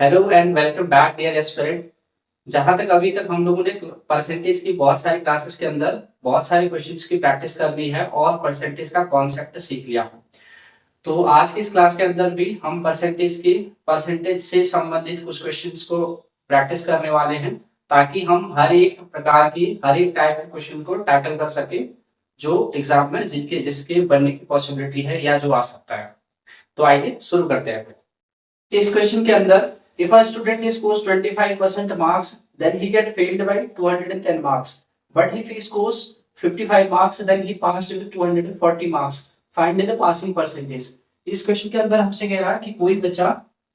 Hello and welcome back dear aspirant. जहां तक अभी तक हम लोगों ने परसेंटेज की बहुत सारी क्लासेस के अंदर बहुत सारे क्वेश्चंस की प्रैक्टिस कर ली है और परसेंटेज का कॉन्सेप्ट सीख लिया है। तो आज की इस क्लास के अंदर भी हम परसेंटेज से संबंधित कुछ क्वेश्चंस को प्रैक्टिस करने वाले हैं, ताकि हम हर एक टाइप के क्वेश्चन को टैकल कर सके जो एग्जाम में जिसके बनने की पॉसिबिलिटी है या जो आ सकता है। तो आइए शुरू करते हैं। इस क्वेश्चन के अंदर if a student scores 25% marks then he get failed by 210 marks, but if he scores 55 marks then he passed with 240 marks, find the passing percentage। इस क्वेश्चन के अंदर हमसे कह रहा है कि कोई बच्चा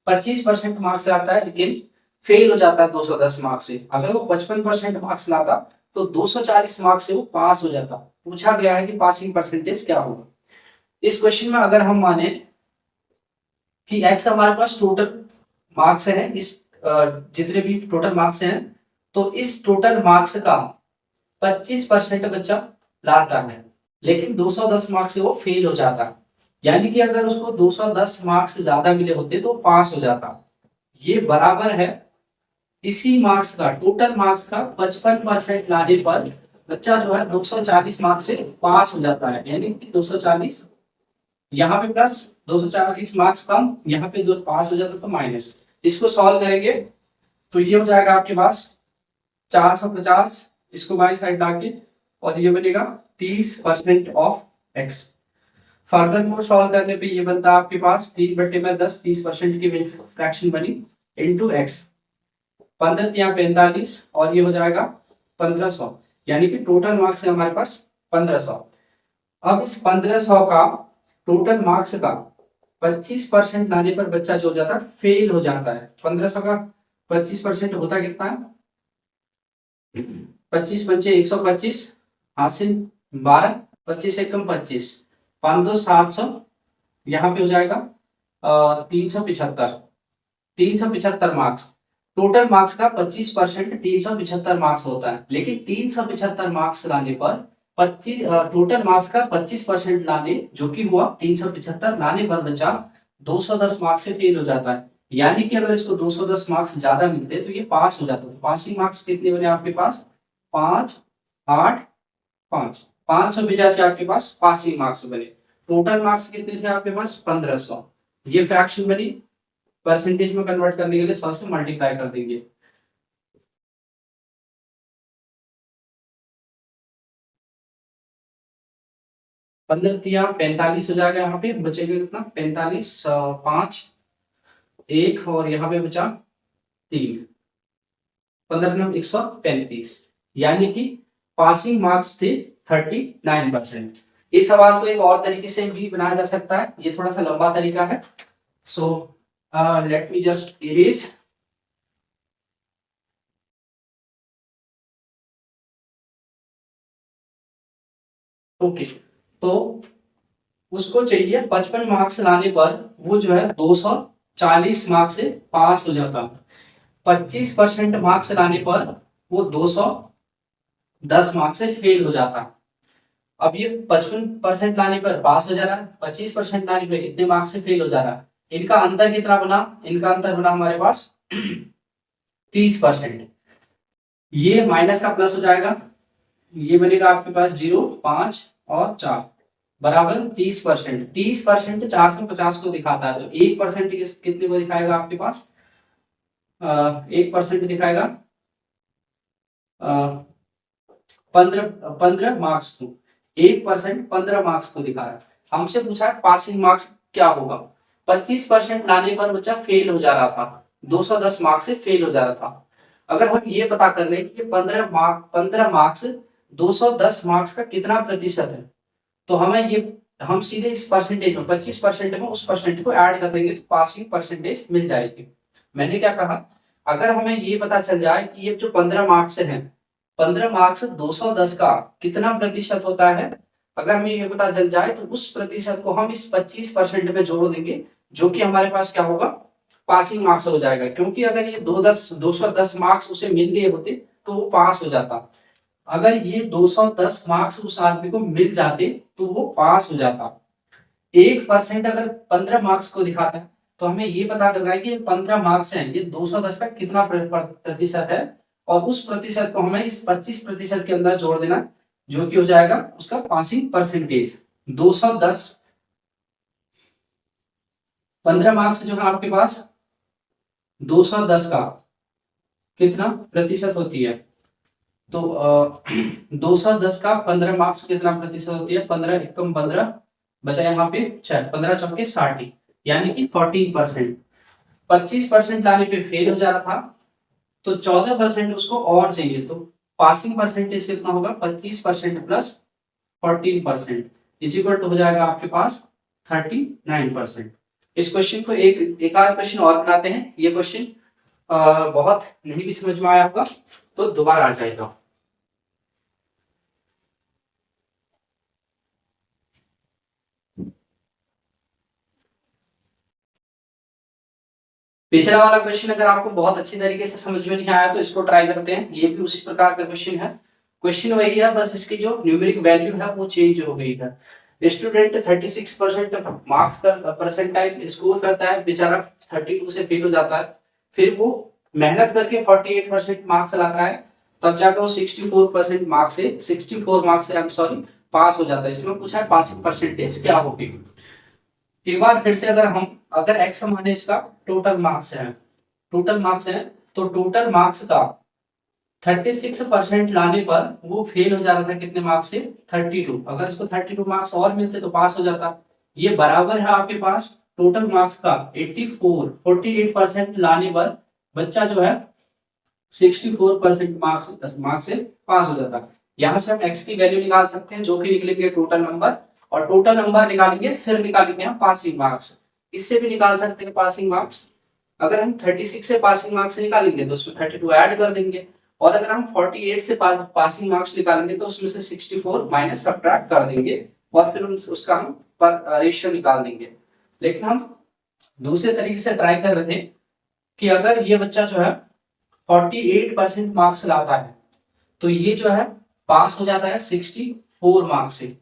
25% मार्क्स लाता है लेकिन फेल हो जाता है 210 मार्क्स से। अगर वो 55% मार्क्स लाता तो 240 मार्क्स से वो पास हो जाता। पूछा गया है कि पासिंग परसेंटेज क्या होगा। इस क्वेश्चन में अगर हम माने कि x हमारे पास टोटल मार्क्स है, इस जितने भी टोटल मार्क्स हैं, तो इस टोटल मार्क्स का 25% बच्चा लाता है लेकिन 210 मार्क्स से वो फेल हो जाता। यानी कि अगर उसको 210 मार्क्स ज्यादा मिले होते तो पास हो जाता। ये बराबर है इसी मार्क्स का, टोटल मार्क्स का 55% लाने पर बच्चा जो है 240 मार्क्स से पास हो जाता है। यानी कि 240 यहाँ पे प्लस 240 मार्क्स कम, यहाँ पे दो पास हो जाता तो माइनस। इसको सॉल्व करेंगे तो ये हो जाएगा आपके पास 450, इसको बाई साइड लाके, और ये बनेगा 30% of x। Further more solve करने पे ये बनता है आपके पास 3/10, 30% की फ्रैक्शन बनी इंटू एक्स, 15 या 45, और ये हो जाएगा 1500। यानी कि टोटल मार्क्स है हमारे पास 1500। अब इस 1500 का टोटल मार्क्स का 25% लाने पर बच्चा जो हो जाता है फेल हो जाता है। 1500 का 25% होता कितना है? 25 पंचे 125, हासिल 12, 25 एकम 25, 5 700, यहाँ पे हो जाएगा 375। 375 मार्क्स, टोटल मार्क्स का 25% 375 मार्क्स होता है, लेकिन 375 मार्क्स लाने पर 25 टोटल मार्क्स का 25% लाने, जो कि हुआ 375 लाने पर बच्चा 210 मार्क्स से फेल हो जाता है। यानी कि अगर इसको 210 मार्क्स ज्यादा मिलते तो ये पास हो जाता। तो पासिंग मार्क्स कितने बने आपके पास? 5 8 5, 550 आपके पास पासिंग मार्क्स बने। टोटल मार्क्स कितने थे आपके पास? 1500। ये फ्रैक्शन बनी, परसेंटेज में कन्वर्ट करने के लिए 100 से मल्टीप्लाई कर देंगे। पंद्रह तिया 45 हो जाएगा, यहाँ पे बचेगा कितना? 45, 5 1, और यहाँ पे बचा 3, 15 135। यानी कि पासिंग मार्क्स थे 39%। इस सवाल को एक और तरीके से भी बनाया जा सकता है, ये थोड़ा सा लंबा तरीका है। So let me just erase. Okay, तो उसको चाहिए 55 मार्क्स लाने पर वो जो है 240 मार्क्स से पास हो जाता। 25% मार्क्स लाने पर वो 210 मार्क्स से फेल हो जाता। अब ये 55% लाने पर पास हो जा रहा है, 25% लाने पर इतने मार्क्स से फेल हो जा रहा है। इनका अंतर कितना बना? इनका अंतर बना हमारे पास 30%। ये माइनस का प्लस हो जाएगा, ये बनेगा आपके पास 0 5 और 4 बराबर 30%। 30% 450 को दिखाता है, तो 1% कितने को दिखाएगा आपके पास? 1% दिखाएगा 15 मार्क्स को। 1% 15 मार्क्स को दिखा रहा है। हमसे पूछा है पासिंग मार्क्स क्या होगा। 25% लाने पर बच्चा फेल हो जा रहा था, 210 मार्क्स से फेल हो जा रहा था। अगर हम ये पता कर लें कि 15 मार्क्स 210 मार्क्स का कितना प्रतिशत है, तो हम सीधे इस परसेंटेज में 25% में उस परसेंट को ऐड कर देंगे तो पासिंग परसेंटेज मिल जाएगी। मैंने क्या कहा? अगर हमें ये पता चल जाए कि ये जो 15 मार्क्स हैं, 15 मार्क्स 210 का कितना प्रतिशत होता है, अगर हमें ये पता चल जाए तो उस प्रतिशत को हम इस 25% में जोड़ देंगे, जो कि हमारे पास क्या होगा? पासिंग मार्क्स हो जाएगा। क्योंकि अगर ये 210 मार्क्स उसे मिल गए होते तो वो पास हो जाता। अगर ये 210 मार्क्स उस आदमी को मिल जाते तो वो पास हो जाता। 1% अगर 15 मार्क्स को दिखाता है तो हमें ये पता करना है कि 15 मार्क्स हैं, ये 210 का कितना प्रतिशत है, और उस प्रतिशत को हमें इस 25% के अंदर जोड़ देना, जो कि हो जाएगा उसका पासिंग परसेंटेज। 210 15 मार्क्स जो है आपके पास 210 का कितना प्रतिशत होती है, तो 210 का 15 मार्क्स कितना प्रतिशत होती है, 15 एकम 15 बचा यहाँ पे 6, 15 चौके 60, यानी कि 14%। 25% लाने पे फेल हो जा रहा था, तो 14% उसको और चाहिए, तो पासिंग परसेंटेज कितना होगा, 25% प्लस 14% इज इक्वल टू हो जाएगा आपके पास 39%। इस क्वेश्चन को एक आध क्वेश्चन और बनाते हैं। ये क्वेश्चन बहुत नहीं भी समझ में आया होगा तो दोबारा आ जाएगा। पिछला वाला क्वेश्चन अगर आपको बहुत अच्छी तरीके से समझ में नहीं आया तो इसको ट्राई करते हैं, ये भी उसी प्रकार का क्वेश्चन है। क्वेश्चन वही है, बस इसकी जो न्यूमेरिक वैल्यू है वो चेंज हो गई है। स्टूडेंट 36% मार्क्स का परसेंटाइल स्कोर करता है, बेचारा 32 से फेल हो जाता है, फिर वो मेहनत करके 48% मार्क्स लाता है, तब जाकर वो 64% मार्क्स से 64 मार्क्स से आई एम सॉरी पास हो जाता है। इसमें पूछा है पासिंग परसेंटेज क्या होगी। एक बार फिर से अगर एक्स माने इसका टोटल मार्क्स है, तो टोटल मार्क्स का 36% लाने पर वो फेल हो जा रहा था कितने मार्क्स से, 32। अगर इसको 32 मार्क्स और मिलते तो पास हो जाता। ये बराबर है आपके पास टोटल मार्क्स का 48% लाने पर बच्चा जो है 64% मार्क्स से पास हो जाता। यहाँ से हम एक्स की वैल्यू निकाल सकते हैं, जो कि निकलेंगे टोटल नंबर, और टोटल नंबर निकालेंगे फिर निकालेंगे हम पासिंग मार्क्स। इससे भी निकाल सकते हैं पासिंग मार्क्स। अगर हम 36 से पासिंग मार्क्स निकालेंगे तो उसमें 32 ऐड कर देंगे, और अगर हम 48 से पासिंग मार्क्स निकालेंगे तो उसमें से 64 माइनस सब्ट्रैक्ट कर देंगे, और फिर उसका हम रेशियो निकाल देंगे। लेकिन हम दूसरे तरीके से ट्राई कर रहे थे कि अगर ये बच्चा जो है 48% मार्क्स लाता है तो ये जो है पास हो जाता है 64 मार्क्स से,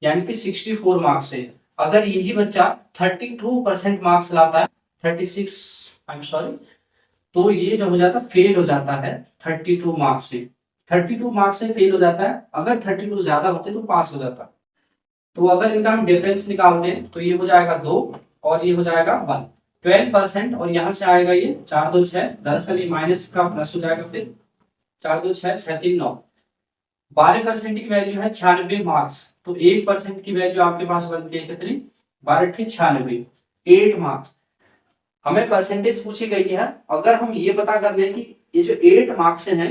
यानी कि 64 मार्क्स से। अगर यही बच्चा 32% मार्क्स लाता है, 36 आई एम सॉरी, तो ये जो हो जाता है फेल हो जाता है 32 मार्क्स से। 32 मार्क्स से फेल हो जाता है, अगर 32 ज्यादा होते तो पास हो जाता। तो अगर इनका हम डिफरेंस निकालते हैं तो ये हो जाएगा 2 और ये हो जाएगा 1, 12%, और यहाँ से आएगा ये 4 2 6, दरअसल ये माइनस का प्लस हो जाएगा, फिर 4 2 6 6 3 9, 12% की वैल्यू है 96 मार्क्स, तो 1% की वैल्यू आपके पास बनती है कितनी, 12 96, 8 मार्क्स। हमें परसेंटेज पूछी गई है, अगर हम ये पता कर लें कि ये जो 8 मार्क्स हैं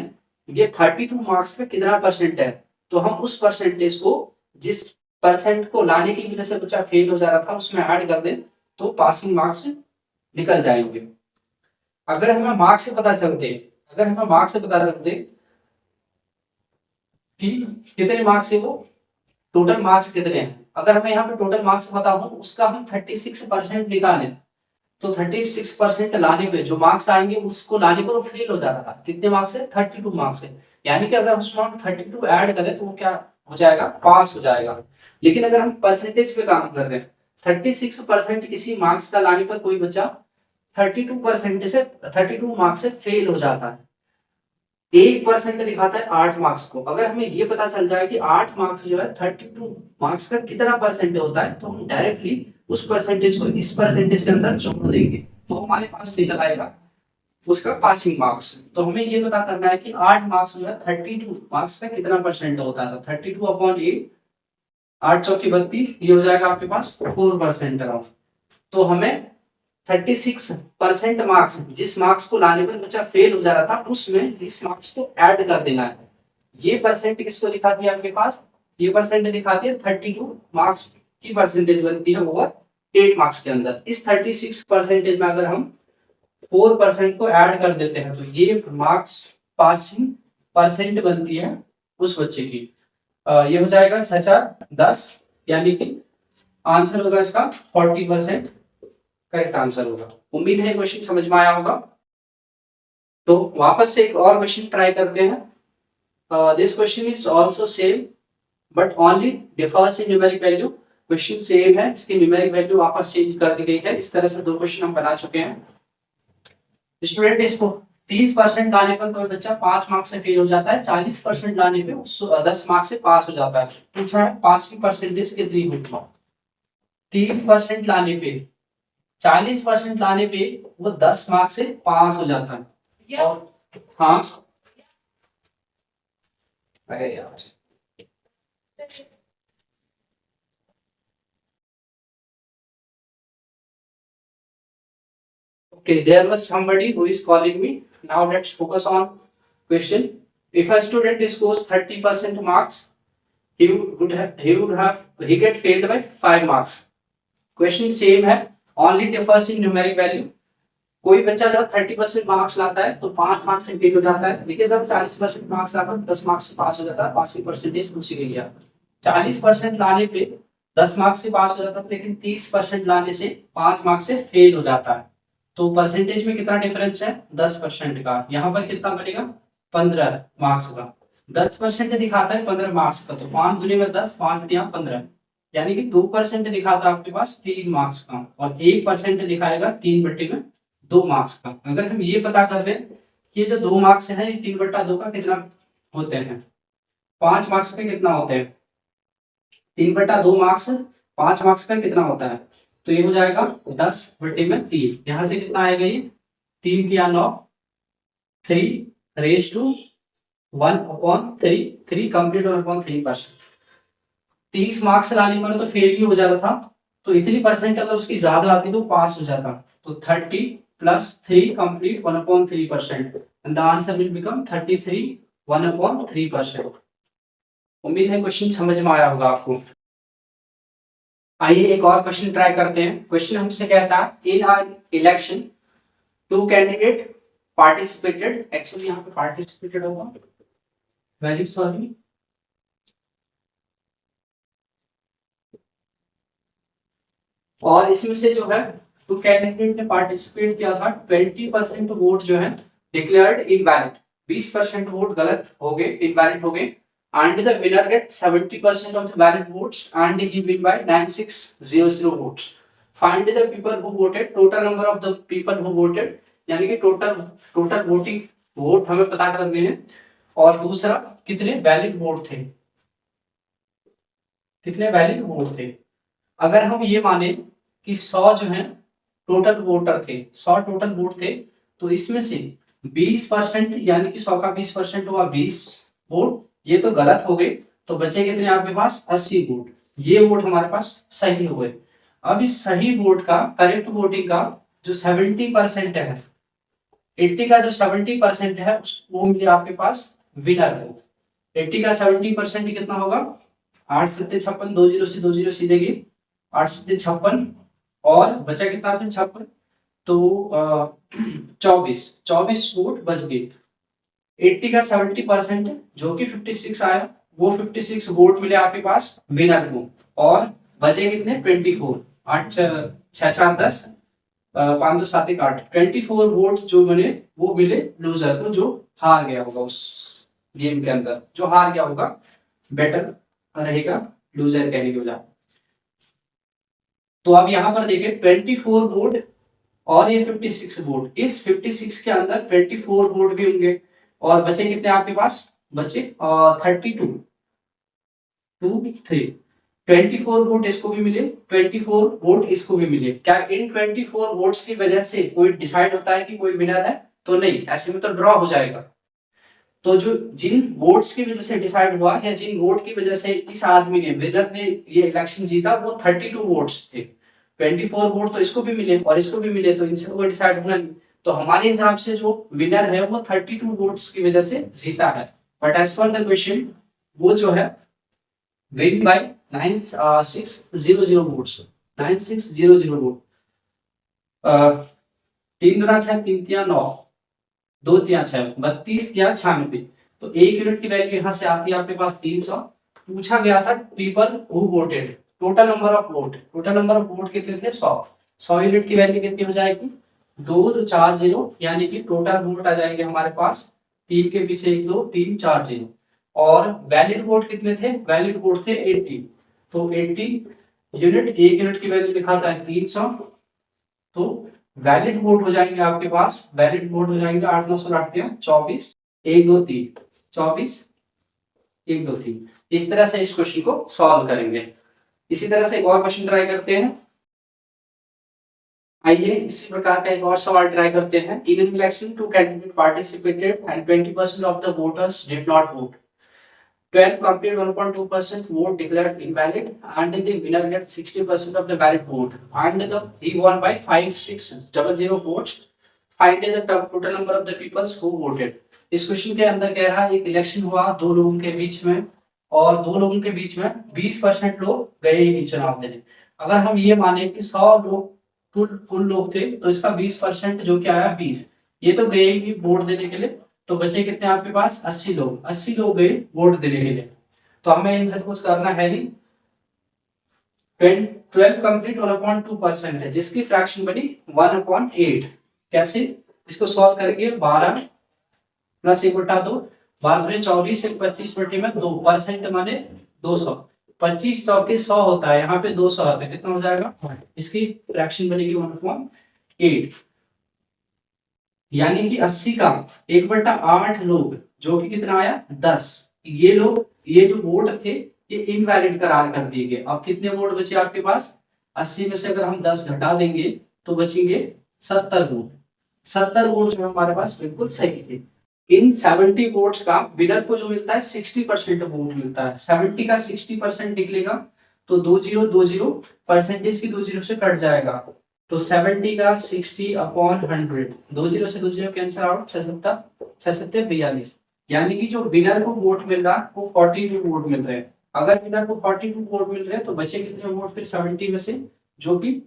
ये 32 मार्क्स का कितना परसेंट है, तो हम उस परसेंटेज को जिस परसेंट को लाने की वजह से बच्चा फेल हो जा रहा था उसमें ऐड कर दें तो पासिंग मार्क्स निकल जाएंगे। अगर हमें मार्क्स से पता चलते कि कितने मार्क्स है, वो टोटल मार्क्स कितने हैं, अगर हमें यहाँ पे टोटल मार्क्स पता हो उसका हम 36% निकालें, तो 36% लाने पे जो मार्क्स आएंगे उसको लाने पर वो फेल हो जाता था, कितने मार्क्स है, 32 मार्क्स है। यानी कि अगर उसमें हम 32 ऐड करें तो वो क्या हो जाएगा, पास हो जाएगा। लेकिन अगर हम परसेंटेज पे काम कर रहे हैं, 36% किसी मार्क्स का लाने पर कोई बच्चा 32 मार्क्स से फेल हो जाता है, 1% दिखाता है 8 मार्क्स को। अगर हमें ये पता चल जाए कि 8 मार्क्स जो है 32 मार्क्स का कितना परसेंट होता है, तो हम डायरेक्टली उस परसेंटेज को इस परसेंटेज के अंदर जोड़ देंगे, तो हमारे पास निकल आएगा उसका पासिंग मार्क्स। तो हमें ये पता करना है कि 8 मार्क्स जो है 32 मार्क्स का कितना परसेंट होता है, 32/8, 8 चौकी 32, ये हो जाएगा आपके पास 4% अराउंड। तो हमें 36% मार्क्स, जिस मार्क्स को लाने पर बच्चा फेल हो जा रहा था उसमें इस मार्क्स को ऐड कर देना है। ये परसेंट किसको दिखा दिया आपके पास, ये परसेंट दिखा दिया 32 मार्क्स की परसेंटेज बनती है ओवर 8 मार्क्स के अंदर। इस 36% में अगर हम 4% को ऐड कर देते हैं तो ये मार्क्स पासिंग परसेंट बनती है उस बच्चे की। ये हो जाएगा 6 4 10, यानी कि आंसर होगा इसका 40% करेक्ट आंसर होगा। उम्मीद है क्वेश्चन समझ में आया होगा। तो वापस से एक और क्वेश्चन ट्राई करते हैं। This question is also same but only differs in numeric value. Question same है, इसकी न्यूमेरिक वैल्यू वापस चेंज कर दी गई है। इस तरह से 2 क्वेश्चन हम बना चुके हैं। स्टूडेंट इसको 30% लाने पर कोई बच्चा 5 मार्क्स से फेल हो जाता है, 40% लाने पे 10 मार्क्स से पास हो जाता है। पूछा है पास की परसेंटेज कितनी होगी। 30% लाने पे 40% लाने पे वो 10 मार्क्स से पास हो जाता है। और हाँ, अरे यार, okay, there was somebody who is calling me. Now let's focus on question. If a student scores 30% marks, he get failed by 5 marks. Question same है, only differs in numeric value. कोई बच्चा जब 30% मार्क्स लाता है तो 5 marks से fail हो जाता है, लेकिन जब 40% मार्क्स लाता है तो 10 मार्क्स से पास हो जाता है। पास की परसेंटेज पूछी गई है। 40% लाने पे 10 मार्क्स से पास हो जाता है, लेकिन 30% लाने से 5 मार्क्स से फेल हो जाता है। तो परसेंटेज में कितना डिफरेंस है, 10% का। यहाँ पर कितना बनेगा, 15 मार्क्स का। 10% दिखाता है 15 मार्क्स का, तो 5 दूनी में 10, 5 दिया 15, यानी कि 2% दिखाता है आपके पास 3 मार्क्स का, और 1% दिखाएगा 3/2 मार्क्स का। अगर हम ये पता कर लें कि ये जो 2 मार्क्स है ये 3/2 का कितना होते हैं, 5 मार्क्स पे कितना होते हैं, 3/2 मार्क्स 5 मार्क्स का कितना होता है, तो ये हो जाएगा 10/3। यहाँ से कितना आएगा, ये 3 या 9, 3/1/3, 3 कंप्लीट 1/3%। 30 मार्क्स लाने पर तो फेल भी हो जाता था, तो इतनी परसेंट अगर उसकी ज्यादा आती तो पास हो जाता। तो 30 + 3 complete 1/3%, and the answer will become 33 1/3%। उम्मीद है क्वेश्चन समझ में आया होगा आपको। आइए एक और क्वेश्चन ट्राई करते हैं। क्वेश्चन हमसे कहता है, इन an election 2 candidate participated, actually यहाँ पे पार्टिसिपेटेड होगा, वेरी सॉरी, और इसमें से जो है 2 कैंडिडेट ने पार्टिसिपेट किया था, 20% वोट जो है डिक्लेयर्ड इनवैलिड, 20% वोट गलत हो गए, इनवैलिड हो गए, and the winner gets 70% of the valid votes and he win by 9600 votes. Find the people who voted, total number of the people who voted, यानी कि टोटल वोटिंग वोट हमें पता करने हैं, और दूसरा कितने वैलिड वोट थे, कितने वैलिड वोट थे। अगर हम ये माने कि 100 जो है टोटल वोटर थे, 100 टोटल वोट थे, तो इसमें से 20% यानी कि 100 का 20% हुआ 20 वोट, ये तो गलत हो गए, तो बचे कितने आपके पास 80 वोट। ये वोट हमारे पास सही हुए। अब इस सही वोट का, करेक्ट वोटिंग का जो 70% है, 80 का जो 70% है वो मिले आपके पास विनर को। 80 का 70% कितना होगा, 8 7 56, 2 0 से 2 0 सीधे गए, 8 7 56, और बचा कितना फिर 56, तो 24 वोट बच गए। 80 का 70% जो कि 56 आया, वो 56 वोट मिले आपके पास विनर को, और बचे कितने 24, 8 6 4 10, 5 2 7 1 8, 24 वोट जो मिले वो मिले लूजर को, जो हार गया होगा उस गेम के अंदर, जो हार गया होगा, बेटर रहेगा लूजर कहने की वजह। तो अब यहाँ पर देखिए 24 वोट और ये 56 वोट, इस 56 के अंदर 24 वोट भी होंगे, और बचे कितने आपके पास, बचे 32 2 3, 24 वोट इसको भी मिले, 24 वोट इसको भी मिले। क्या इन 24 वोट्स की वजह से कोई डिसाइड होता है कि कोई विनर है, तो नहीं, ऐसे में तो ड्रॉ हो जाएगा। तो जो जिन वोट्स की वजह से डिसाइड हुआ, या जिन वोट की वजह से इस आदमी ने, विनर ने ये इलेक्शन जीता, वो 32 वोट्स थे। 24 वोट तो इसको भी मिले और इसको भी मिले, तो इनसे कोई डिसाइड होना नहीं। तो हमारे हिसाब से जो विनर है वो 32 वोट्स की वजह से जीता है। But as per the question, वो जो है विन बाय 9600 वोट्स, 9600 वोट। 3 दूना 6, 3 तिया 9, 2 तिया 6, 32 तिया 96। तो 1 यूनिट की वैल्यू यहाँ से आती है आपके पास 300। पूछा गया था people who voted, total number of vote, total number of vote कितने थे 100। 100 यूनिट की वैल्यू कितनी हो जाएगी, 2 2 4 0, यानी कि टोटल वोट आ जाएंगे हमारे पास 3 के पीछे 1 2 3 4 0। और वैलिड वोट कितने थे, वैलिड वोट थे 80, तो 80 यूनिट, एक यूनिट की वैल्यू दिखाता है 300, तो वैलिड वोट हो जाएंगे आपके पास, वैलिड वोट हो जाएंगे 8 9 16 24, 1 2 3 24, 1 2 3। इस तरह से इस क्वेश्चन को सॉल्व करेंगे। इसी तरह से एक और क्वेश्चन ट्राई करते हैं। आइए इसी प्रकार का एक और सवाल ट्राई करते हैं। In an election two candidate participated and 20% of the voters did not vote. 12 complete 1.2% vote declared invalid and the winner gets 60% of the valid vote and he won by 5600 votes. Find the total number of the people who voted. इस question के अंदर कह रहा है एक election हुआ दो लोगों के बीच में और दो लोगों के बीच में 20% लोग गए ही नहीं चुनाव देने। अगर हम ये माने कि 100 लोग कुल लोग थे तो इसका 20% जो क्या आया 20, ये तो गए ही वोट देने के लिए, तो बचे कितने आपके पास 80 लोग, 80 लोग गए वोट देने के लिए। तो हमें इनसे कुछ करना है नहीं। 12 कंप्लीट 1/2% है जिसकी फ्रैक्शन बनी 1/8। कैसे इसको सॉल्व करेंगे? 12 प्लस 1/2, 12 24, 25 बटे में 2% माने 200, 25 चौके 100 होता है, यहाँ पे 200 आता है, कितना हो जाएगा? इसकी फ्रैक्शन बनेगी 1/8, यानी कि 80 का 1/8 लोग, जो कि कितना आया 10, ये लोग ये जो वोट थे ये इनवैलिड करार कर दिए गए। अब कितने वोट बचे आपके पास? 80 में से अगर हम 10 घटा देंगे तो बचेंगे 70 वोट। 70 वोट जो हमारे पास बिल्कुल सही थे। इन 70 वोट्स का विनर को जो मिलता है 60% वोट मिलता है। 70 का 60% निकलेगा तो 20 परसेंटेज की 20 से कट जाएगा, तो 70 का 60/100, 20 से 20 कैंसिल आउट, 76 42, यानी कि जो विनर को वोट मिल रहा है वो 42 वोट मिल रहे हैं। अगर विनर को 42 वोट मिल रहे हैं तो बचे कितने वोट फिर 70 में से, जो कि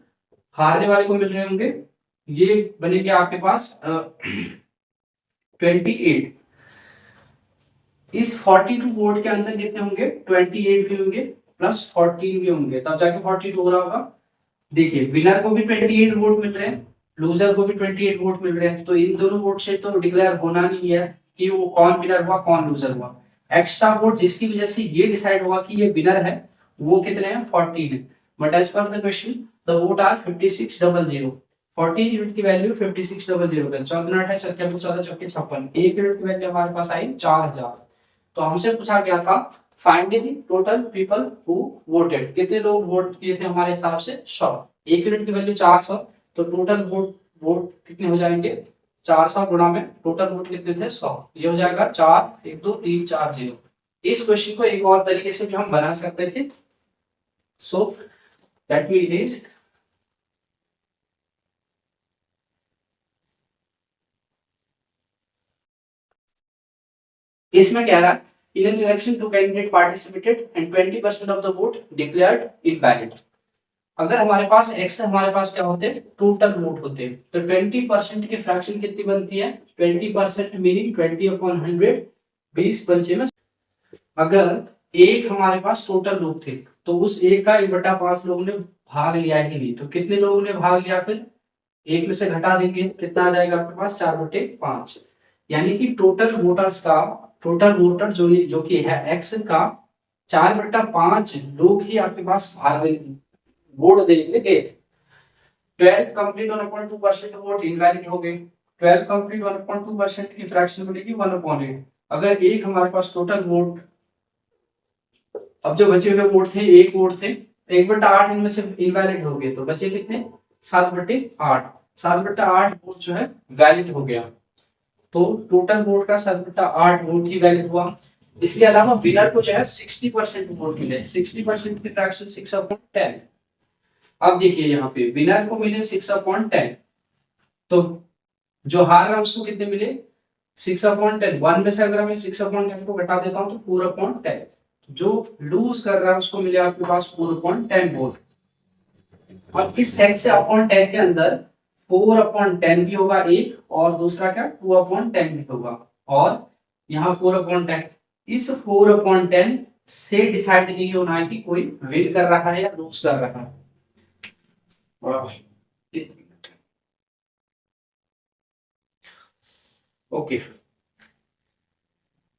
हारने वाले को मिल रहे होंगे, ये बनेंगे आपके पास 28। इस 42 वोट के अंदर कितने होंगे? 28 भी होंगे प्लस 14 भी होंगे, तब जाके 42 हो रहा होगा। देखिए विनर को भी 28 वोट मिल रहे हैं, लूजर को भी 28 वोट मिल रहे हैं, तो इन दोनों वोट से तो डिक्लेयर होना नहीं है कि वो कौन विनर हुआ कौन लूजर हुआ। एक्स्ट्रा वोट जिसकी वजह से ये डिसाइड हुआ कि ये विनर है वो कितने हैं? 14। But as per the question the vote are 5600। 14 unit की वैल्यू 5600 है। 14 8 14 14 चौके 56, एक यूनिट की वैल्यू हमारे पास आई 4000। तो हमसे पूछा गया था find the total people who voted, कितने लोग वोट किए थे हमारे हिसाब से 100, एक यूनिट की वैल्यू 400, तो टोटल वोट कितने हो जाएंगे? 400 गुणा में टोटल वोट कितने थे 100, ये हो जाएगा 4 1 2 3 4 0। इस क्वेश्चन को एक और तरीके से भी हम बना सकते थे। सो दैट मीन्स इसमें क्या रहा? In an election two candidate participated and 20% of the vote declared invalid. अगर हमारे पास एक्स है, हमारे पास क्या होते हैं? टोटल वोट होते हैं, तो 20% की फ्रैक्शन कितनी बनती है? 20% मीनिंग 20/100, 20 पंचे में। अगर एक हमारे पास टोटल लोग थे तो उस एक का 1/5 लोगों ने भाग लिया ही नहीं, तो कितने लोगों ने भाग लिया? फिर एक में से घटा देंगे, कितना आ जाएगा आपके पास? 4/5, यानी कि टोटल वोटर्स का, टोटल वोटर जो कि है एक्स का 4/5 लोग ही आपके पास भाग वोट देने के लिए गए थे। 12 कंप्लीट 1/2% वोट इनवैलिड हो गए। 12 कंप्लीट 1/2% की फ्रैक्शन बनेगी 1/8। अगर एक हमारे पास टोटल वोट, अब जो बचे हुए वोट थे एक वोट थे, 1/8 इनमें से इनवैलिड हो गए, तो बचे कितने? 7/8। 7/8 वोट जो है वैलिड हो गया, तो टोटल वोट का 7/8 वोट ही वैलिड हुआ। इसके अलावा विनर को जो है 60% वोट मिले, 60% की फ्रैक्शन 6/10। अब देखिए यहाँ पे विनर को मिले 6/10, तो जो हार रहा है उसको कितने मिले? 6/10। 1 में से अगर मैं 6/10 को घटा देता हूँ तो 4/10, जो लूज कर रहा है उसको मिले आपके पास 4/10 वोट। और इस 6/10 के अंदर 4/10 भी होगा एक, और दूसरा क्या 2/10 भी होगा, और यहाँ 4/10। इस 4/10 से डिसाइड नहीं होना है कि कोई विन कर रहा है या लूज कर रहा है। ओके,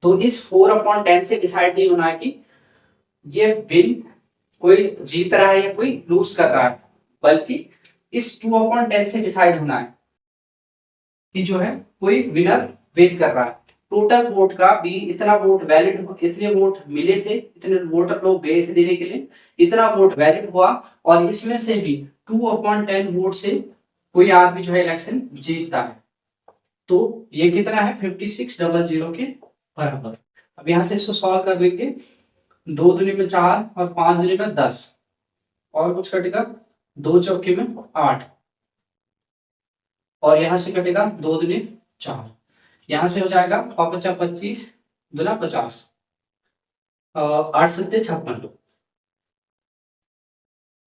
तो इस 4/10 से डिसाइड नहीं होना है कि ये विन कोई जीत रहा है या कोई लूज कर रहा है, बल्कि इस 2/10 से डिसाइड होना है कि जो है कोई विनर विन कर रहा है। टोटल वोट का भी इतना वोट वैलिड, इतने वोट मिले थे, इतने वोटर लोग गए थे देने के लिए, इतना वोट वैलिड हुआ, और इसमें से भी 2/10 वोट से कोई आदमी जो है इलेक्शन जीतता है। तो ये कितना है 5600 के बराबर। अब यहाँ से इसको सॉल्व कर लेंगे, 2 दूनी में 4 और 5 दूनी में 10, और कुछ कटेगा 2 चौके में 8, और यहाँ से कटेगा 2 दूनी 4, यहाँ से हो जाएगा 5 × 25 दूना 50, 8 × 7 = 56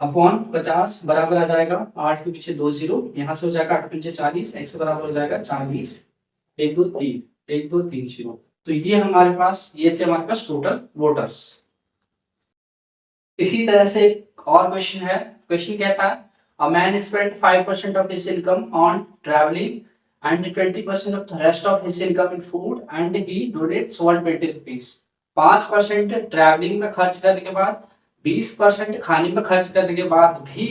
अपॉन 50 बराबर आ जाएगा 8 के पीछे 2 0, यहाँ से हो जाएगा 8 × 5 = 40, x बराबर हो जाएगा 40, 1 2 3, 1 2 3 0। तो ये हमारे पास, ये थे हमारे पास टोटल वोटर्स। इसी तरह से और क्वेश्चन है, क्वेश्चन कहता है a man spend 5% of his income on travelling and 20% of the rest of his income in food and he donates 120 rupees। 5% travelling में खर्च करने के बाद, 20% खाने में खर्च करने के बाद भी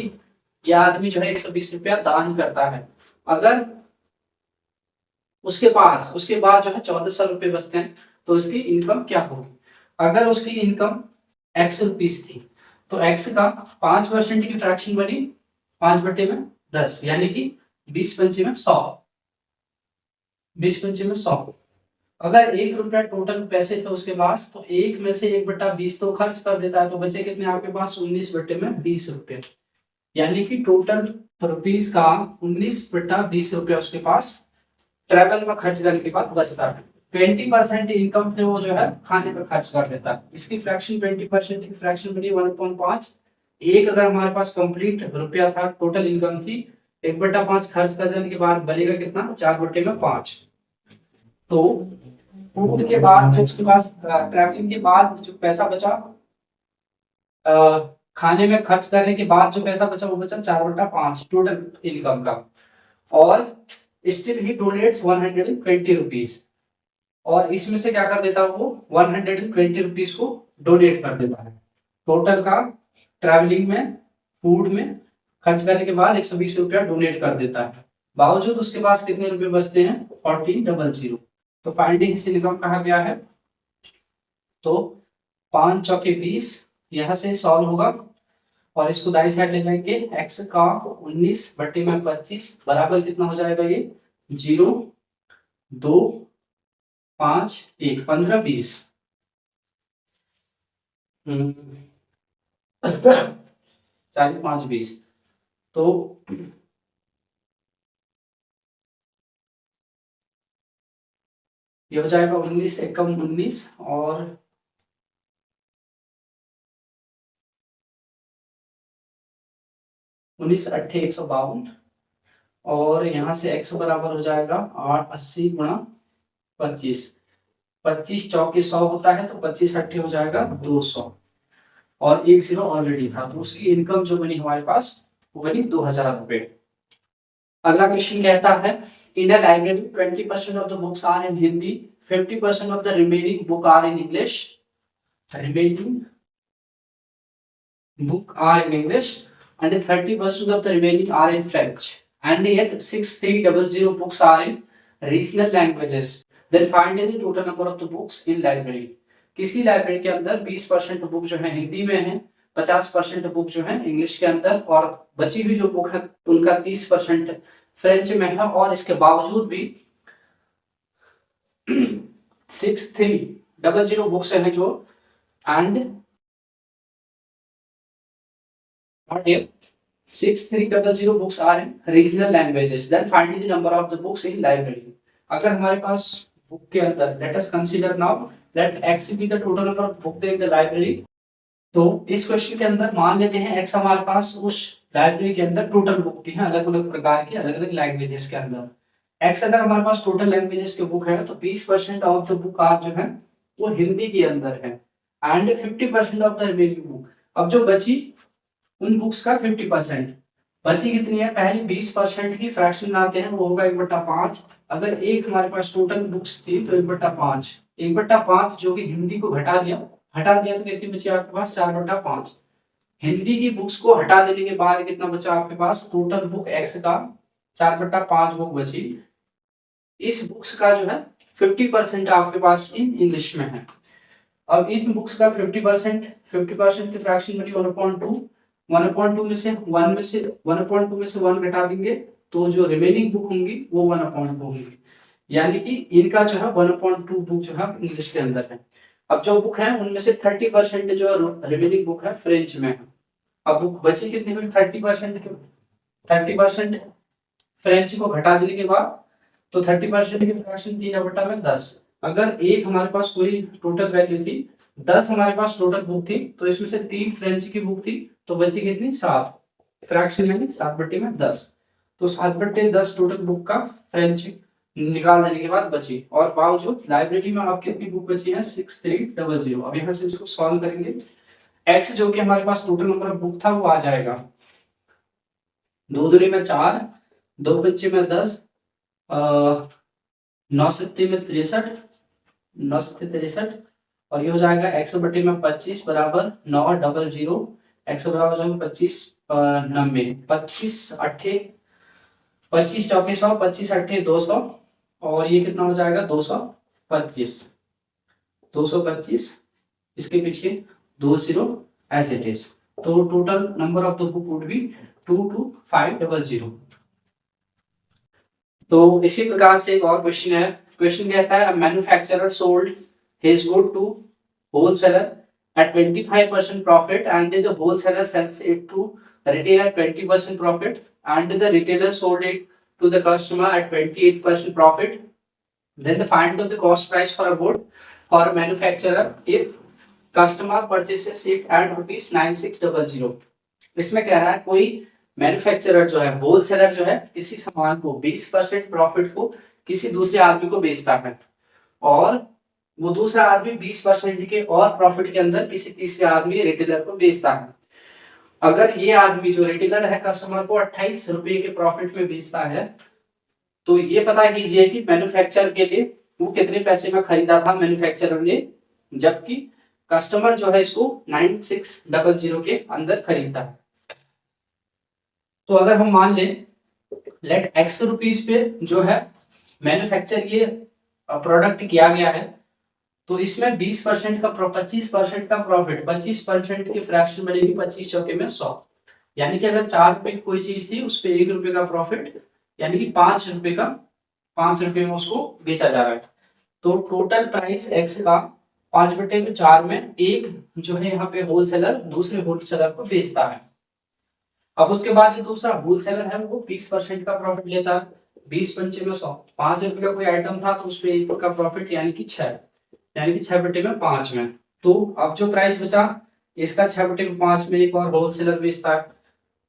ये आदमी जो है 120 रुपया दान करता है। अगर उसके बाद जो है 1400 रुपये बचते हैं, तो उसकी इनकम क्या होगी? अगर उसकी इनकम x रुपीस थी, तो x का 5% की फ्रैक्शन बनी 5/10, यानी कि 20 पंचे में 100, 20 पंचे में 100। अगर 1 रुपया टोटल पैसे थे उसके पास, तो 1 में से 1/20 तो खर्च कर देता है, तो बचे कितने आपके पास 19/20 रुपये, यानी कि टोटल रुपीस का 19/20 रुपया उसके पास ट्रैवल में खर्च करने के बाद बचता है। 20% इनकम से वो जो है खाने पर खर्च कर देता है। इसकी फ्रैक्शन 20% की फ्रैक्शन बनी 1/5। एक अगर हमारे पास कंप्लीट रुपया था, टोटल इनकम थी, 1/5 खर्च कर देने के बाद बनेगा कितना 4/5। तो फूड के बाद जो उसके पास ट्रैवलिंग के बाद जो पैसा बचा, खाने में खर्च करने के बाद जो पैसा बचा वो बचा 4/5 टोटल इनकम का, और स्टिल ही डोनेट्स 120 रुपीज, और इसमें से क्या कर देता है वो 120 रुपीज को डोनेट कर देता है। टोटल का ट्रैवलिंग में फूड में खर्च करने के बाद 120 रुपया डोनेट कर देता है, बावजूद उसके पास कितने रुपए बचते हैं 1400। तो फाइंडिंग हिज इनकम कहा गया है, तो 5 चौके 20 यहाँ से सॉल्व होगा, और इसको दाई साइड ले जाएंगे, x का 19/25 बराबर कितना हो जाएगा ये 0 2 5 1 15 20 40 5 20। तो ये हो जाएगा 19 एकम 19, और 19 अट्ठे 152, और यहाँ से x बराबर हो जाएगा 8 80 × 25, 25 चौके 100 होता है, तो 25 अट्ठे हो जाएगा 200, और 1 0 ऑलरेडी था, तो उसकी इनकम जो बनी हमारे पास वो बनी 2000 रुपये। अगला क्वेश्चन कहता है in a library 20% of the books are in Hindi, 50% of the remaining book are in English, remaining book are in English, and 30% of the remaining are in French, and yet 6300 books are in regional languages. Then find the total number of the books in library. किसी library के अंदर 20% book जो है हिंदी में है, 50% book जो है English के अंदर, और बची हुई जो बुक है उनका 30% फ्रेंच में है, और इसके बावजूद भी 6300 बुक्स है जो, and 6300 books are in regional languages. Then find the number of the books in library. अगर हमारे पास बुक के अंदर, let us consider now let x be the total number of books in the library. तो इस question के अंदर मान लेते हैं x हमारे पास उस लाइब्रेरी के अंदर टोटल बुक थी, अलग अलग प्रकार की, अलग अलग लैंग्वेजेस के अंदर। x अगर हमारे पास टोटल लैंग्वेजेस के बुक है, तो 20% ऑफ द बुक आर जो है वो हिंदी के अंदर है, and 50% of the remaining book. अब जो बची उन बुक्स का 50%, बची कितनी है, पहले 20% की फ्रैक्शन आते हैं, वो होगा 1/5। अगर एक हमारे पास टोटल बुक्स थी तो 1/5, 1/5 जो कि हिंदी को घटा दिया तो कितनी बची आपके पास 4/5। हिंदी की बुक्स को हटा देने के बाद कितना बचा आपके पास, टोटल बुक एक्स का 4/5 बुक बची। इस बुक्स का जो है 50% आपके पास इन इंग्लिश में है। अब इन बुक्स का 50% की फ्रैक्शन बनी 1/2। 1/2 में से 1/2 में से 1 घटा देंगे तो जो रिमेनिंग बुक होंगी वो 1/2 होंगी, यानी कि इनका जो है 1/2 बुक जो है इंग्लिश के अंदर है। अब जो बुक है उनमें से 30% जो रिमेनिंग बुक है फ्रेंच में है। अब बुक बची कितनी हुई, 30% की। 30% फ्रेंच को घटा देने के बाद तो 30% की फ्रैक्शन 3/10। अगर एक हमारे पास कोई टोटल वैल्यू थी, 10 हमारे पास टोटल बुक थी, तो इसमें से 3 फ्रेंच की बुक थी, तो बची कितनी, 7। फ्रैक्शन यानी 7/10। तो 7/10 टोटल बुक का फ्रेंच निकाल देने के बाद बची। और बावजूद लाइब्रेरी में आपकी कितनी बुक बची है, 6300। अब यहाँ से इसको सॉल्व करेंगे। एक्स जो कि हमारे पास टोटल नंबर ऑफ बुक था वो आ जाएगा 2 दूनी में 4, 2 पंचे में 10, 9 सत्ते में 63, 9 सत्ते 63, और ये हो जाएगा 100/25 बराबर 900। एक्स बराबर हो जाएगा 25 90, 25 अट्ठे 25 चौके 100, 25 अट्ठे 200, और ये कितना हो जाएगा 225। 225 इसके पीछे 20 एज इट इज। तो total number of the book would be 22500। तो इसी प्रकार से एक और क्वेश्चन है। क्वेश्चन कहता है manufacturer sold his good to wholesaler at 25% profit and the wholesaler sells it to retailer at 20% profit and the retailer sold it to the customer at 28% profit. Then the find of the cost price for a good for a manufacturer if customer purchases it at ₹9600। इसमें कह रहा है कोई manufacturer जो है, wholesaler जो है, किसी सामान को 20% प्रॉफिट को किसी दूसरे आदमी को बेचता है, और वो दूसरा आदमी 20% के और प्रॉफिट के अंदर किसी तीसरे आदमी रिटेलर को बेचता है। अगर ये आदमी जो रिटेलर है कस्टमर को 28 रुपए के प्रॉफिट में बेचता है, तो ये पता कीजिए कि मैन्युफैक्चर के लिए वो कितने पैसे में खरीदा था मैन्युफैक्चरर ने, जबकि कस्टमर जो है इसको 9600 के अंदर खरीदता है। तो अगर हम मान लें लेट एक्स रुपीस पे जो है मैन्युफैक्चर ये प्रोडक्ट किया गया है, तो इसमें 20% का 25% का प्रॉफिट, 25% की फ्रैक्शन बनेगी 25 चौके में 100, यानी कि अगर 4 रुपए की कोई चीज थी उस पर 1 रुपए का प्रॉफिट, यानी कि 5 रुपए का 5 रुपए में उसको बेचा जा रहा है। तो टोटल प्राइस एक्स का 5/4 में एक जो है यहाँ पे होलसेलर दूसरे होलसेलर को बेचता है। अब उसके बाद जो दूसरा होलसेलर है वो 20% का प्रॉफिट लेता है। 20 पंचे में 100, 5 रुपए का कोई आइटम था तो उस पर 1 का प्रॉफिट, यानी कि 6, यानी कि 6/5 में। तो अब जो प्राइस बचा इसका 6/5 में एक और होलसेलर बेचता है,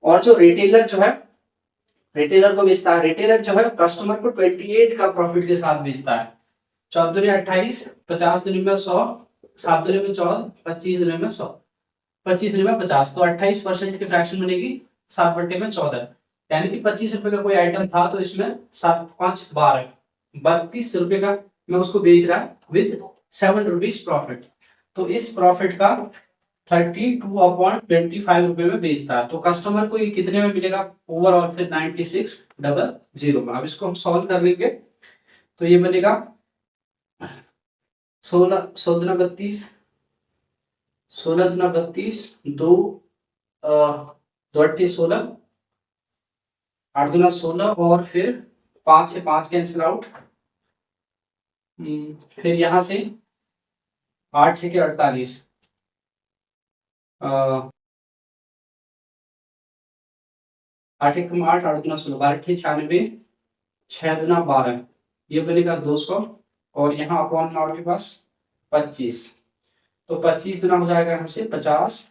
और जो रिटेलर जो है रिटेलर को बेचता है, रिटेलर जो है कस्टमर को 28 का प्रॉफिट के साथ बेचता है। 14 दूनी 28, 50 दूनी में 100, 7 दूनी में 14, 25 दूनी में 100, 25 दूनी में 50, तो 28% की फ्रैक्शन बनेगी 7/14, यानी कि 25 रुपए का कोई आइटम था तो इसमें 7 5 12 32 रुपए का मैं उसको बेच रहा है विद 7 रुपीज प्रॉफिट। तो इस प्रॉफिट का 32/25 रुपए में बेचता है। तो कस्टमर को ये कितने में मिलेगा ओवरऑल, फिर 9600 में। अब इसको हम सॉल्व कर लेंगे तो ये बनेगा 16 16 32, 16 32, 2 2 16, 8 दूना 16, और फिर 5 से 5 कैंसिल आउट, फिर यहाँ से 8 6 के 48, 8 1 8, 8 दूना 16, 12 96, 6 दूना 12, ये बनेगा 200, और यहाँ अपॉन आपके पास 25, तो 25 दूना हो जाएगा यहाँ से 50,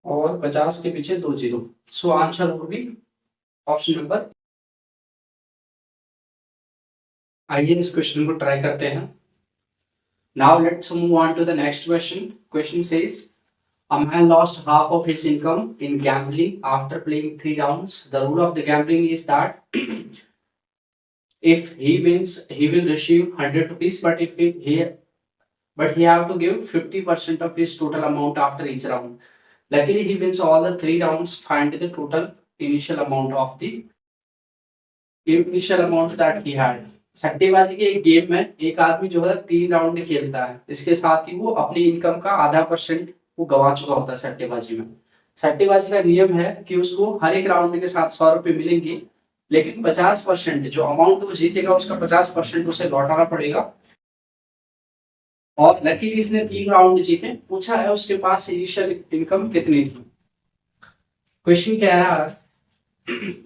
और 50 के पीछे 2 0। So answer would be option number. आइए इस क्वेश्चन को ट्राई करते हैं। Now let's move on to the next question. Question says, a man lost half of his income in gambling after playing 3 rounds. The rule of the gambling is that if he wins, he will receive 100 rupees, but he have to give 50% of his total amount after each round. Luckily he wins all the 3 rounds. Find the total initial amount of the initial amount that he had. सट्टेबाजी के एक game में एक आदमी जो है 3 round खेलता है, इसके साथ ही वो अपनी इनकम का आधा % वो गवा चुका होता है सट्टेबाजी में। सट्टेबाजी का नियम है कि उसको हर एक राउंड के साथ 100 रुपए मिलेंगे, लेकिन 50% जो अमाउंट वो जीतेगा उसका 50% उसे लौटाना पड़ेगा। और लकीली इसने 3 राउंड जीते। पूछा है उसके पास इनिशियल इनकम कितनी थी। क्वेश्चन कह रहा है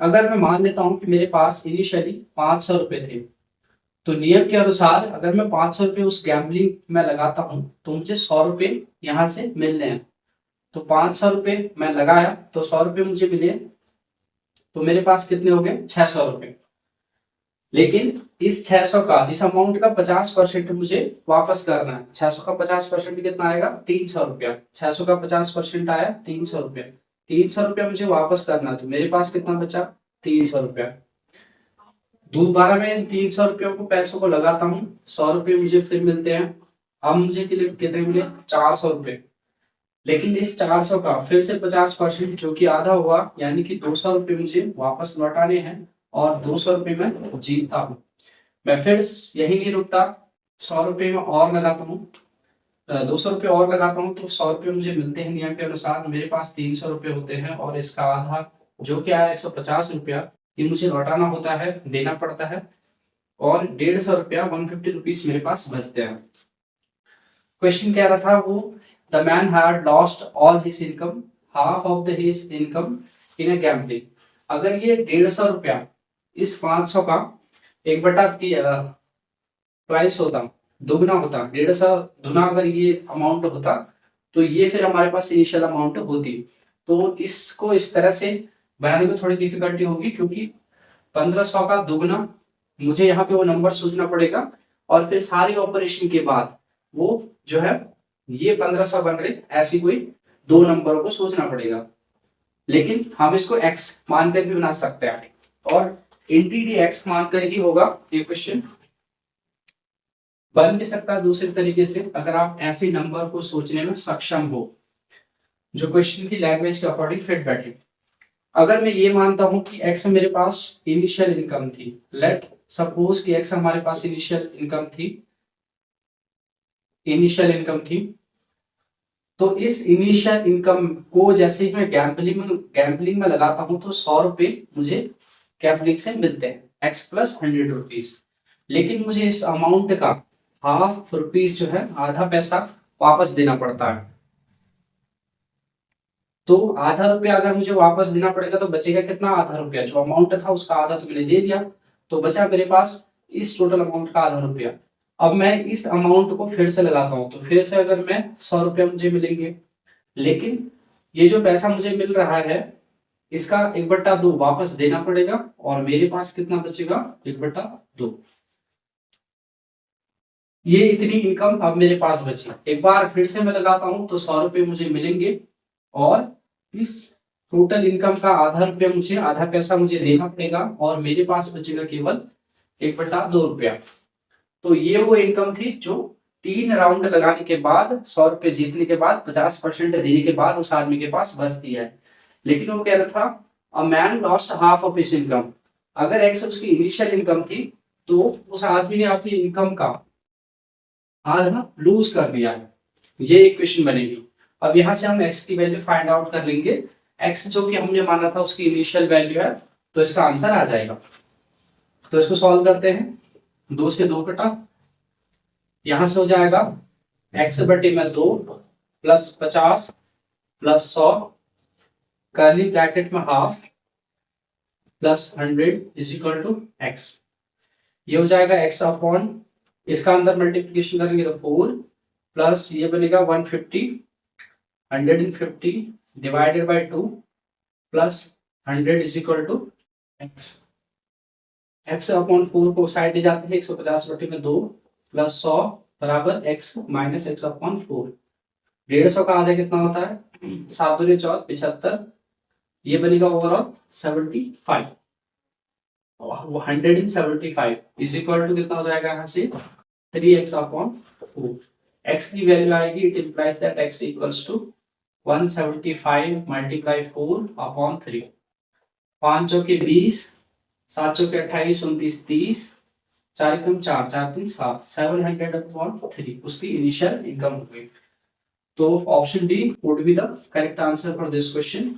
अगर मैं मान लेता हूं कि मेरे पास इनिशियली 500 रुपए थे, तो नियम के अनुसार अगर मैं 500 रुपए उस गैम्बलिंग में लगाता हूं तो मुझे 100 रुपए यहां से मिलने हैं। तो 500 रुपए मैं लगाया तो 100 रुपए मुझे मिले, तो मेरे पास कितने हो गए 600 रुपए। लेकिन इस 600 का, इस अमाउंट का 50% मुझे वापस करना है। 600 का 50% कितना आएगा 300 रुपया। 600 का 50% आया 300 रुपया। 300 रुपया मुझे वापस करना है, तो मेरे पास कितना बचा 300 रुपया। दोबारा मैं इन 300 रुपयों को पैसों को लगाता हूँ, 100 रुपये मुझे फिर मिलते हैं। अब मुझे कितने मिले 400 रुपये। लेकिन इस 400 का फिर से 50% जो कि आधा हुआ, यानी कि 200 रुपये मुझे वापस लौटाने हैं और 200 रुपये मैं जीतता हूँ। मैं फिर यही नहीं रुकता, 100 रुपये में और लगाता हूँ, 200 रुपये और लगाता हूँ, तो 100 रुपये मुझे मिलते हैं नियम के अनुसार। मेरे पास 300 रुपये होते हैं और इसका आधा जो क्या है 150 रुपया, ये मुझे लौटाना होता है, देना पड़ता है। और 150 रुपया 150 रुपीज मेरे पास बचते हैं। क्वेश्चन कह रहा था वो the man had lost all his income, half of the his income in a gambling. अगर ये 150 रुपया इस 500 का 1/2 होता, दुगना होता, 150 दुना अगर ये अमाउंट होता, तो ये फिर हमारे पास इनिशियल अमाउंट होती। तो इसको इस तरह से बनाने में थोड़ी डिफिकल्टी होगी, क्योंकि 1500 का दुगना मुझे यहाँ पे वो नंबर सोचना पड़ेगा, और फिर सारे ऑपरेशन के बाद वो जो है ये 1500 बन रहे, ऐसी कोई 2 नंबरों को सोचना पड़ेगा। लेकिन हम इसको x मानकर भी बना सकते हैं, और इंटीडी x मानकर ही होगा ये क्वेश्चन। बन भी सकता है दूसरे तरीके से, अगर आप ऐसे नंबर को सोचने में सक्षम हो जो क्वेश्चन की लैंग्वेज के अकॉर्डिंग फिट बैठे। अगर मैं ये मानता हूं कि x मेरे पास इनिशियल इनकम थी, लेट सपोज कि x हमारे पास इनिशियल इनकम थी, तो इस इनिशियल इनकम को जैसे ही मैं गैम्बलिंग में लगाता हूं, तो 100 रुपए मुझे गैम्बलिंग से मिलते हैं, x प्लस 100 रुपीज। लेकिन मुझे इस अमाउंट का हाफ रुपीज जो है, आधा पैसा वापस देना पड़ता है। तो आधा रुपया अगर मुझे वापस देना पड़ेगा तो बचेगा कितना, आधा रुपया। जो अमाउंट था उसका आधा तो मैंने दे दिया, तो बचा मेरे पास इस टोटल अमाउंट का आधा रुपया। अब मैं इस अमाउंट को फिर से लगाता हूँ, तो फिर से अगर मैं 100 रुपया मुझे मिलेंगे, लेकिन ये जो पैसा मुझे मिल रहा है इसका 1/2 वापस देना पड़ेगा, और मेरे पास कितना बचेगा 1/2। ये इतनी इनकम अब मेरे पास बची। एक बार फिर से मैं लगाता हूँ तो 100 रुपये मुझे मिलेंगे, और इस टोटल इनकम का आधा पैसा मुझे देना पड़ेगा, और मेरे पास बचेगा केवल 1/2 रुपया। तो ये वो इनकम थी जो 3 राउंड लगाने के बाद, 100 रुपये जीतने के बाद, 50% देने के बाद उस आदमी के पास बचती है। लेकिन वो कह रहा था a man lost half of his income. अगर एक्स उसकी इनिशियल इनकम थी, तो उस आदमी ने अपनी इनकम का आधा लूज कर दिया है। ये एक क्वेश्चन बनेगी। अब यहाँ से हम x की वैल्यू फाइंड आउट कर लेंगे। x जो कि हमने माना था उसकी इनिशियल वैल्यू है, तो इसका आंसर आ जाएगा। तो इसको सॉल्व करते हैं। 2 से 2 कटा, यहां से हो जाएगा x/2 plus 50 plus 100 curly bracket में half plus 100 is equal to x। ये हो जाएगा x अपॉन, इसका अंदर मल्टीप्लीकेशन करेंगे तो 4 प्लस ये बनेगा 150 divided by 2 plus 100 is equal to x। x upon 4 को साइड ले जाते हैं, 150/2 प्लस 100 बराबर x माइनस x अपॉन 4। 150 का आधा कितना होता है 7 दूनी 14 75। ये बनेगा ओवरऑल 75, 175 इज इक्वल टू कितना हो जाएगा यहाँ से 3x अपॉन 4। x की वैल्यू आएगी, it implies that x equals to 175 multiply 4 upon 3, 5 चौके 20, 7 चौके 28, 29, 30, 4 एकम 4, 4 3 7, 700 अपॉन 3 उसकी इनिशियल इनकम हो गई। तो option D would be the correct answer for this question.